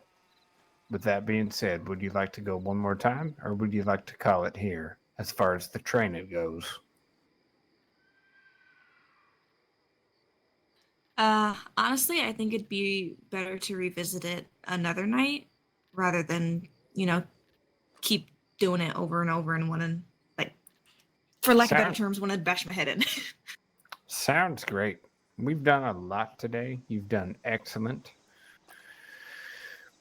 with that being said, would you like to go one more time, or would you like to call it here as far as the training goes?
Honestly, I think it'd be better to revisit it another night rather than, keep doing it over and over and wanting, like, for lack of better terms, want to bash my head in.
Sounds great. We've done a lot today. You've done excellent.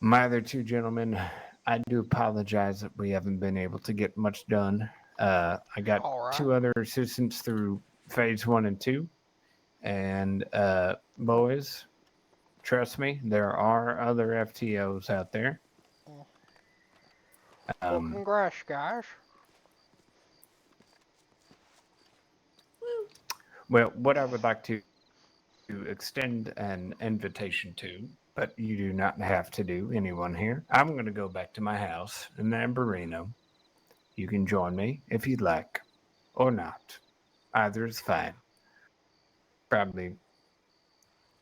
My other two gentlemen, I do apologize that we haven't been able to get much done. I got two other assistants through phase 1 and 2. And boys, trust me, there are other FTOs out there.
Well, congrats, guys.
Well, what I would like to extend an invitation to, but you do not have to do, anyone here. I'm going to go back to my house in Amberino. You can join me if you'd like, or not. Either is fine. Probably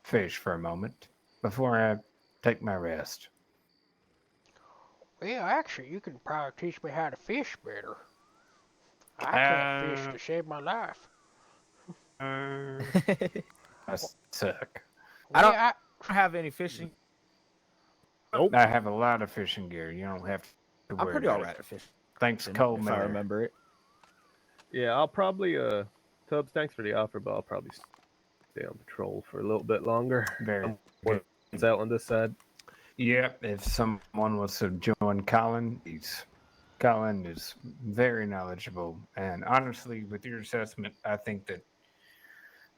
fish for a moment before I take my rest.
Well, actually, you can probably teach me how to fish better. I can't fish to save my life.
I suck.
I don't have any fishing.
Nope.
I have a lot of fishing gear. You don't have to worry
I'm pretty
about
alright
it.
at fishing.
Thanks, Cole
if
Miller.
I remember it.
Yeah, I'll probably Tubbs, thanks for the offer, but I'll probably stay on patrol for a little bit longer.
Very good.
It's out on this side.
Yep, if someone was to join Colin, Colin is very knowledgeable. And honestly, with your assessment, I think that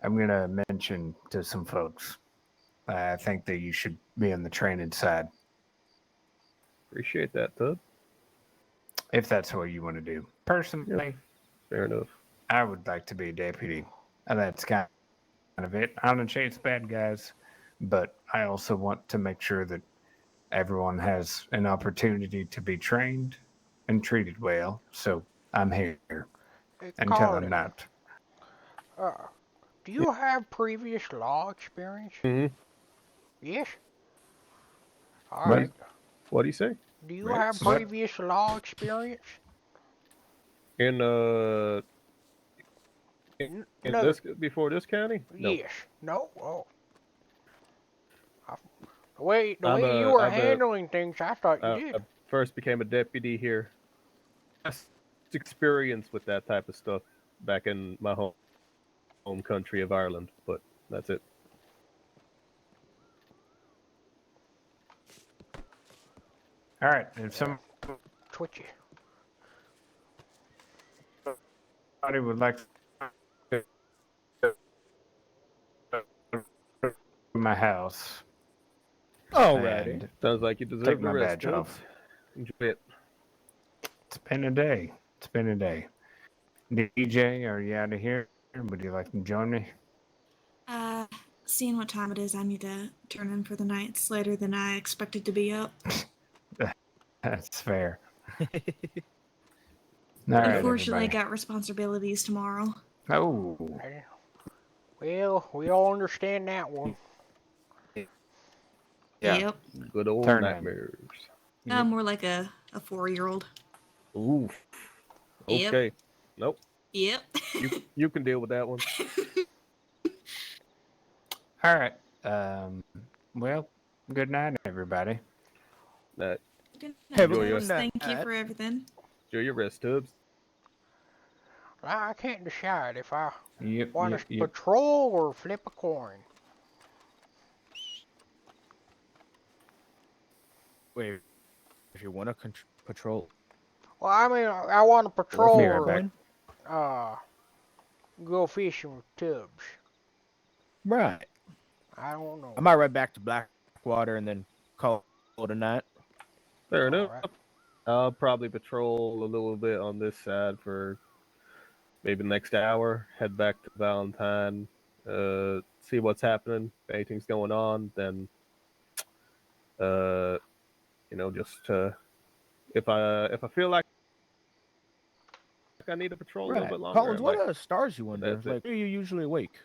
I'm going to mention to some folks. I think that you should be on the training side.
Appreciate that, Tubbs.
If that's what you want to do. Personally,
Yep. Fair enough.
I would like to be a deputy. And that's kind of it. I don't chase bad guys, but I also want to make sure that everyone has an opportunity to be trained and treated well. So I'm here until I'm not.
Do you have previous law experience?
Mm-hmm.
Yes. All right.
What do you say?
Do you have previous law experience?
In
no.
this before this county? No.
Yes. No. Oh. The way you were handling things, I thought you did.
I first became a deputy here. Just experience with that type of stuff back in my home country of Ireland, but that's it.
All right. If somebody
Twitchy.
would like to my house
Alrighty.
and
Sounds like you deserve
take
the
my
rest.
badge
Dubs.
off.
Enjoy it.
It's been a day. It's been a day. DJ, are you out of here? Would you like to join me?
Seeing what time it is, I need to turn in for the night. It's later than I expected to be up.
That's fair. All right,
Unfortunately, I
everybody.
got responsibilities tomorrow.
Oh,
Well, we all understand that one.
Yeah.
Yep.
Good old
Turn in.
nightmares.
More like a 4-year-old.
Oof.
Yep.
Okay. Nope.
Yep.
You can deal with that one.
all right. Well, good night, everybody.
That
Good
Have
night,
a
Tubbs.
good
Thank you
night.
for everything.
enjoy your rest, Tubbs.
I can't decide if I
Yep,
want
yep,
to
yep.
patrol or flip a coin.
Wait, if you want to patrol,
Well, I mean, I want to
or
patrol
Be right
or
back.
go fishing with Tubbs.
right?
I don't know.
I might ride back to Blackwater and then call it a night.
Fair enough.
Alright.
I'll probably patrol a little bit on this side for maybe the next hour. Head back to Valentine. See what's happening. If anything's going on, then just if I feel like I need to patrol a little
Right.
bit longer.
Collins,
I
what
might.
stars you under?
That's it.
Like, where are you usually awake?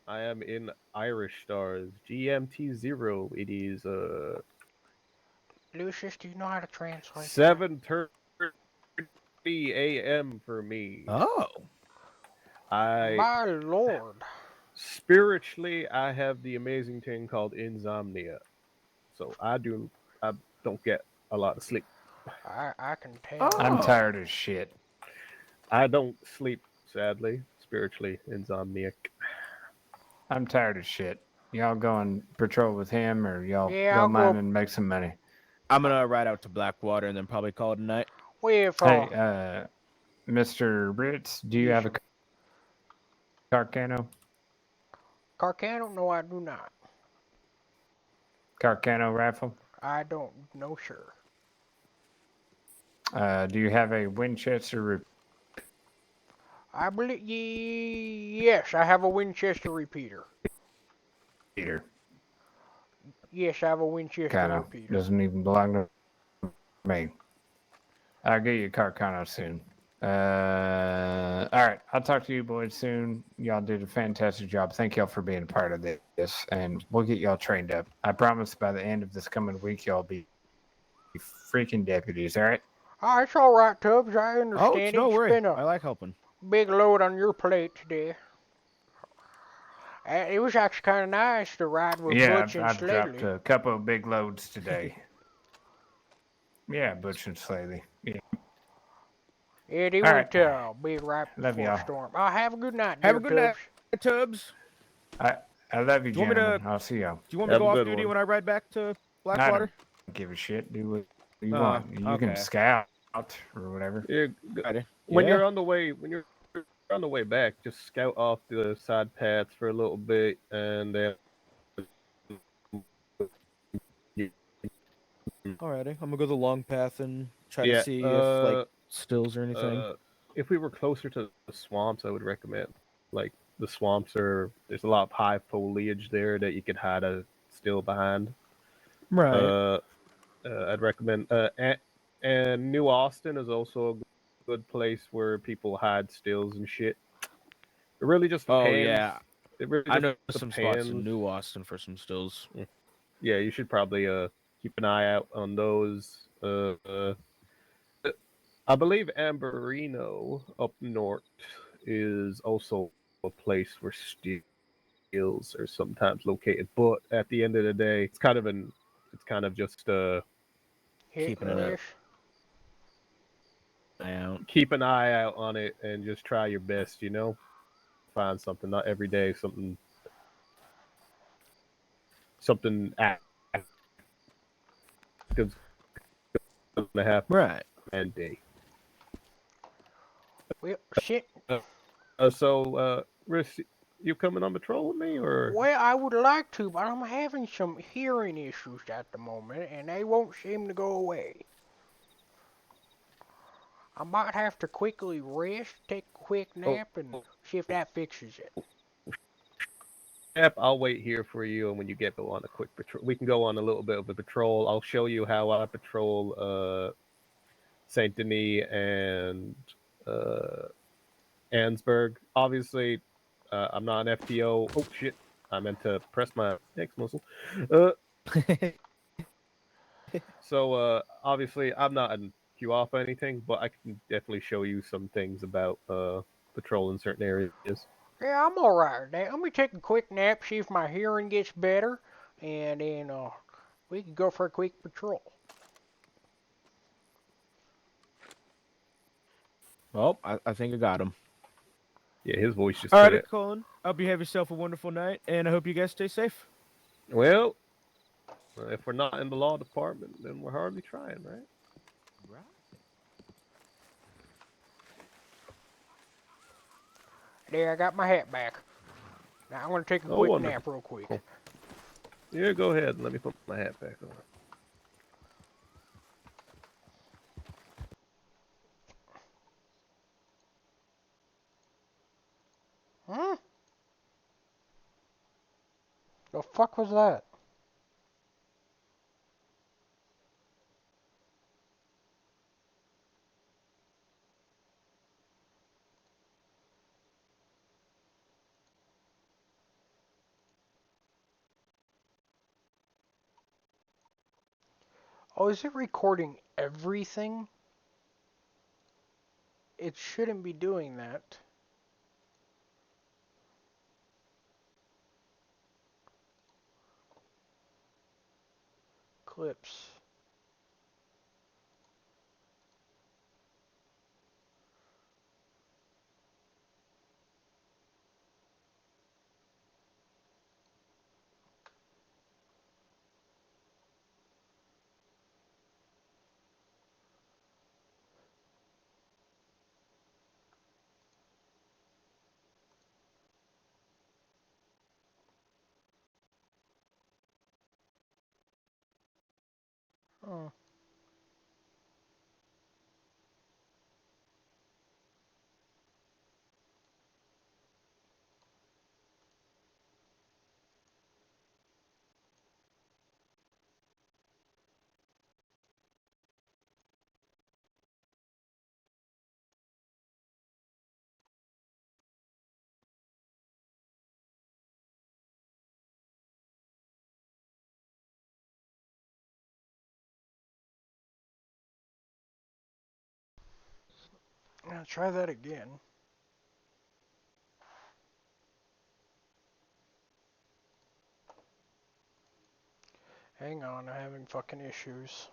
I am in Irish stars. GMT 0. It is
Lucius, do you know how to translate?
7:30 a.m. for me.
Oh.
My lord.
Spiritually, I have the amazing thing called insomnia, so I don't get a lot of sleep.
I can tell.
I'm
Oh.
tired as shit.
I don't sleep, sadly. Spiritually insomniac.
I'm tired of shit. Y'all go and patrol with him, or y'all
Yeah,
go
I'll
mine
go-
and make some money.
I'm gonna ride out to Blackwater and then probably call it a night.
Well, if
Hey, Mr. Ritz, do you have a Carcano?
Carcano, no, I do not.
Carcano rifle?
I don't know, sir.
Do you have a Winchester
I believe yes, I have a Winchester repeater.
repeater?
Yes, I have a Winchester
Kind of
repeater.
doesn't even belong to me. I'll get you a Carcano soon. All right, I'll talk to you boys soon. Y'all did a fantastic job. Thank y'all for being a part of this, and we'll get y'all trained up. I promise by the end of this coming week, y'all be freaking deputies. All right?
Oh, it's all right, Tubbs. I understand.
Oh, it's no worry.
been a
I like helping.
big load on your plate today. It was actually kind of nice to ride with
Yeah,
Butch and
I've dropped
Sladley.
a couple of big loads today. Yeah, Butch and Slatey. Yeah.
Yeah, they
All
went big right
Love
before a
y'all.
storm. Have a good night,
Have a
dear
good night,
Tubbs.
Tubbs.
I love you,
Do you want me to-
gentlemen. I'll see y'all.
Do you want me to
Have
go
a
off
good
duty
one.
when I ride back to
I
Blackwater?
don't give a shit. Do what you
Oh,
want. You
okay.
can scout or whatever.
Yeah,
Alrighty.
when
Yeah.
you're on the way back, just scout off the side paths for a little bit, and then
Alrighty. I'm gonna go the long path and try
Yeah,
to see if like stills or anything.
if we were closer to the swamps, I would recommend like the swamps there's a lot of high foliage there that you could hide a still behind.
Right.
I'd recommend and New Austin is also a good place where people hide stills and shit. It really just
Oh
depends.
yeah.
It really
I
just
know some spots in
depends.
New Austin for some stills.
Yeah, you should probably keep an eye out on those. I believe Amberino up north is also a place where steals are sometimes located, but at the end of the day, it's kind of just
Keeping it up. Out.
keep an eye out on it and just try your best, find something. Not every day something active gonna happen
Right.
that day.
Well, shit.
So, Riss, You coming on patrol with me, or?
Well, I would like to, but I'm having some hearing issues at the moment, and they won't seem to go away. I might have to quickly rest, take a quick
Oh,
nap, and see if that fixes it.
yep, I'll wait here for you, and when you go on a quick patrol, we can go on a little bit of a patrol. I'll show you how I patrol Saint Denis and uh, Ansburg. Obviously, I'm not an FTO. Oh shit! I meant to press my X muscle. Uh, so obviously, I'm not an queue off or anything, but I can definitely show you some things about patrol in certain areas.
Yeah, I'm alright. Now, let me take a quick nap, see if my hearing gets better, and then we can go for a quick patrol.
Well, I think I got him.
Yeah, his voice just
All
cut
right,
it.
Colin. I hope you have yourself a wonderful night, and I hope you guys stay safe.
Well, if we're not in the law department, then we're hardly trying, right?
Right.
There, I got my hat back. Now I'm gonna take a
Oh,
quick
wonderful.
nap real quick.
Yeah, go ahead and let me put my hat back on.
Hmm? The fuck was that? Oh, is it recording everything? It shouldn't be doing that. Clips. Oh. Now try that again. Hang on, I'm having fucking issues.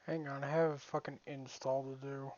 Hang on, I have a fucking install to do.